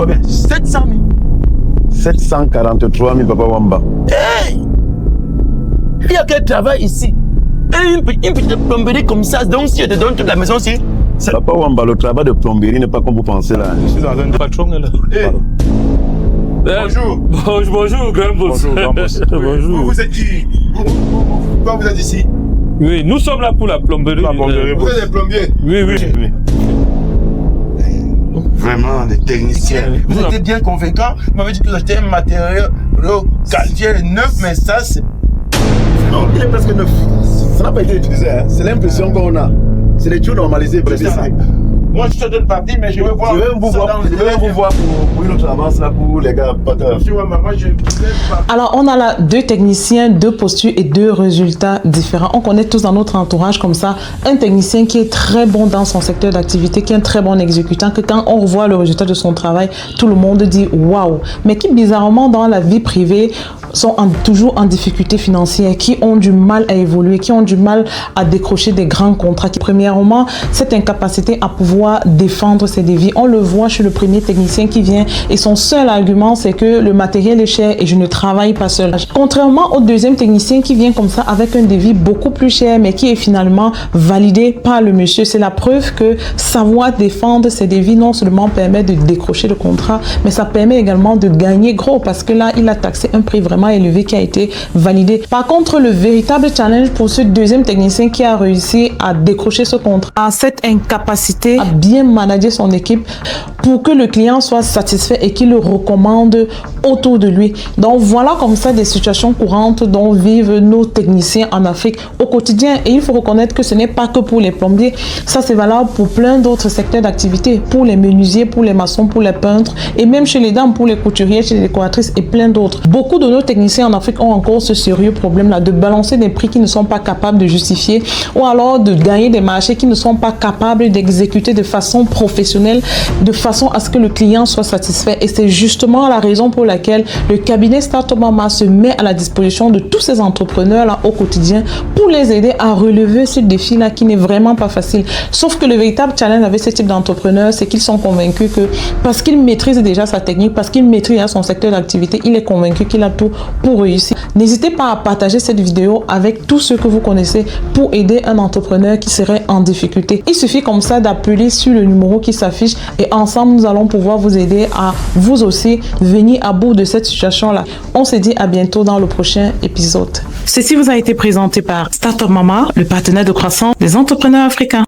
combien? 700 000. 743 000, Papa Wamba. Hey! Il y a quel travail ici? Et une petite plomberie comme ça, donc si je te donne toute la maison aussi. Papa Wamba, le travail de plomberie n'est pas comme vous pensez là. Je suis dans un patron là. Hey. Bonjour. Bonjour, grand boss. Bonjour, grand boss. Bonjour. Vous êtes qui? Pourquoi vous êtes ici? Oui, nous sommes là pour la plomberie. Vous êtes des plombiers? Oui. Vraiment, des techniciens. Vous étiez bien convaincants. Vous m'avez dit que vous achetez un matériel, le quartier est neuf, mais ça, c'est... Non, il est presque neuf. Ça n'a pas été utilisé, hein. C'est l'impression qu'on a. C'est les tuyaux normalisés pour les dessins. Moi, je suis de partie, mais je veux voir... Je vais vous voir pour une autre avance là pour les gars. Alors, on a là 2 techniciens, 2 postures et 2 résultats différents. On connaît tous dans notre entourage comme ça un technicien qui est très bon dans son secteur d'activité, qui est un très bon exécutant, que quand on revoit le résultat de son travail, tout le monde dit waouh. Mais qui bizarrement dans la vie privée sont toujours en difficulté financière, qui ont du mal à évoluer, qui ont du mal à décrocher des grands contrats. Premièrement, cette incapacité à pouvoir défendre ses devis. On le voit chez le premier technicien qui vient et son seul argument, c'est que le matériel est cher et je ne travaille pas seul. Contrairement au deuxième technicien qui vient comme ça avec un devis beaucoup plus cher, mais qui est finalement validé par le monsieur. C'est la preuve que savoir défendre ses devis non seulement permet de décrocher le contrat, mais ça permet également de gagner gros parce que là, il a taxé un prix vraiment élevé qui a été validé. Par contre, le véritable challenge pour ce deuxième technicien qui a réussi à décrocher ce contrat, à cette incapacité à bien manager son équipe pour que le client soit satisfait et qu'il le recommande autour de lui. Donc voilà comme ça des situations courantes dont vivent nos techniciens en Afrique au quotidien. Et il faut reconnaître que ce n'est pas que pour les plombiers, ça c'est valable pour plein d'autres secteurs d'activité, pour les menuisiers, pour les maçons, pour les peintres et même chez les dames, pour les couturiers, chez les décoratrices et plein d'autres. Beaucoup de nos techniciens en Afrique ont encore ce sérieux problème là de balancer des prix qui ne sont pas capables de justifier ou alors de gagner des marchés qui ne sont pas capables d'exécuter de façon professionnelle, de façon à ce que le client soit satisfait. Et c'est justement la raison pour laquelle le cabinet Startup Mama se met à la disposition de tous ces entrepreneurs là au quotidien pour les aider à relever ce défi là qui n'est vraiment pas facile. Sauf que le véritable challenge avec ce type d'entrepreneurs, c'est qu'ils sont convaincus que parce qu'ils maîtrisent déjà sa technique, parce qu'ils maîtrisent déjà son secteur d'activité, il est convaincu qu'il a tout pour réussir. N'hésitez pas à partager cette vidéo avec tous ceux que vous connaissez pour aider un entrepreneur qui serait en difficulté. Il suffit comme ça d'appeler sur le numéro qui s'affiche et ensemble nous allons pouvoir vous aider à vous aussi venir à bout de cette situation là. On se dit à bientôt dans le prochain épisode. Ceci vous a été présenté par Startup Mama, le partenaire de croissance des entrepreneurs africains.